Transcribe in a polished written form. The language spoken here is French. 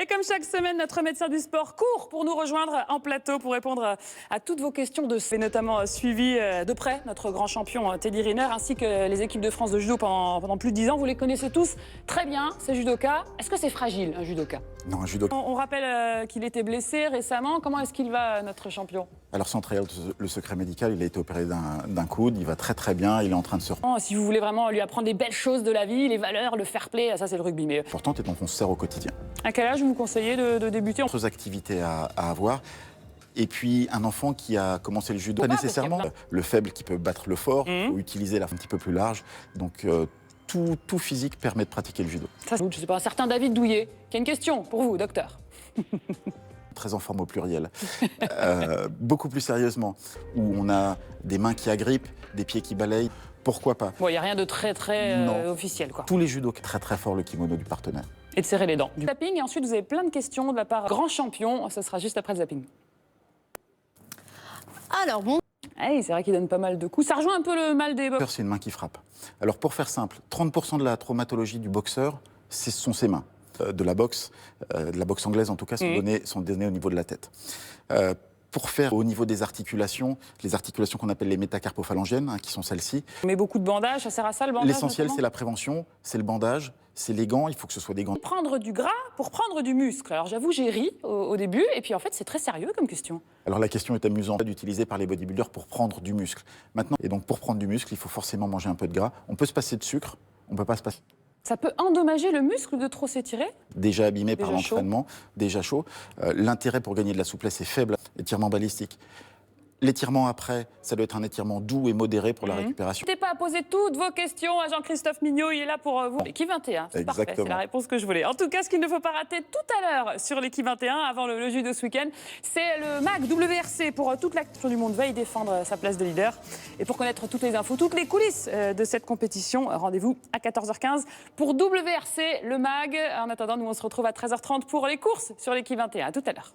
Et comme chaque semaine, notre médecin du sport court pour nous rejoindre en plateau pour répondre à toutes vos questions de et notamment suivi de près notre grand champion Teddy Riner ainsi que les équipes de France de judo pendant plus de 10 ans. Vous les connaissez tous très bien, ces judokas. Est-ce que c'est fragile, un judoka? Non, un judoka. On rappelle qu'il était blessé récemment. Comment est-ce qu'il va, notre champion? Alors, sans trahir le secret médical, il a été opéré d'un coude, il va très très bien, il est en train de se... Si vous voulez vraiment lui apprendre les belles choses de la vie, les valeurs, le fair play, ça c'est le rugby. Mais Importante et dont on se sert au quotidien. à quel âge vous conseillez de débuter? D'autres activités à avoir. Et puis, un enfant qui a commencé le judo, pas nécessairement le faible qui peut battre le fort, il faut utiliser la un petit peu plus large. Donc, tout physique permet de pratiquer le judo. Ça, je ne sais pas, un certain David Douillet, qui a une question pour vous, docteur. Très en forme au pluriel. Beaucoup plus sérieusement, où on a des mains qui agrippent, des pieds qui balayent, pourquoi pas? Bon, il n'y a rien de très officiel, quoi. Tous les judos, très très fort le kimono du partenaire. Et de serrer les dents. Du zapping, et ensuite vous avez plein de questions de la part grand champion, ce sera juste après le zapping. Alors bon. Hey, c'est vrai qu'il donne pas mal de coups. Ça rejoint un peu le mal des boxeurs. C'est une main qui frappe. Alors pour faire simple, 30% de la traumatologie du boxeur, ce sont ses mains. De la boxe anglaise en tout cas, sont données au niveau de la tête. Pour faire au niveau des articulations, les articulations qu'on appelle les métacarpophalangiennes, qui sont celles-ci. On met beaucoup de bandages, ça sert à ça le bandage? L'essentiel, c'est la prévention, c'est le bandage, c'est les gants, il faut que ce soit des gants. Prendre du gras pour prendre du muscle. Alors j'avoue, j'ai ri au début, et puis en fait c'est très sérieux comme question. Alors la question est amusante, d'utiliser par les bodybuilders pour prendre du muscle. Maintenant, et donc pour prendre du muscle, il faut forcément manger un peu de gras. On peut se passer de sucre, on peut pas se passer... Ça peut endommager le muscle de trop s'étirer? Déjà abîmé par l'entraînement, déjà chaud. L'intérêt pour gagner de la souplesse est faible. Étirement balistique. L'étirement après, ça doit être un étirement doux et modéré pour la récupération. N'hésitez pas à poser toutes vos questions à Jean-Christophe Mignot, il est là pour vous. L'équipe 21, c'est parfait, c'est la réponse que je voulais. En tout cas, ce qu'il ne faut pas rater tout à l'heure sur l'équipe 21, avant le judo ce week-end, c'est le MAG WRC pour toute l'action du monde veille défendre sa place de leader. Et pour connaître toutes les infos, toutes les coulisses de cette compétition, rendez-vous à 14h15 pour WRC, le MAG. En attendant, nous on se retrouve à 13h30 pour les courses sur l'équipe 21. À tout à l'heure.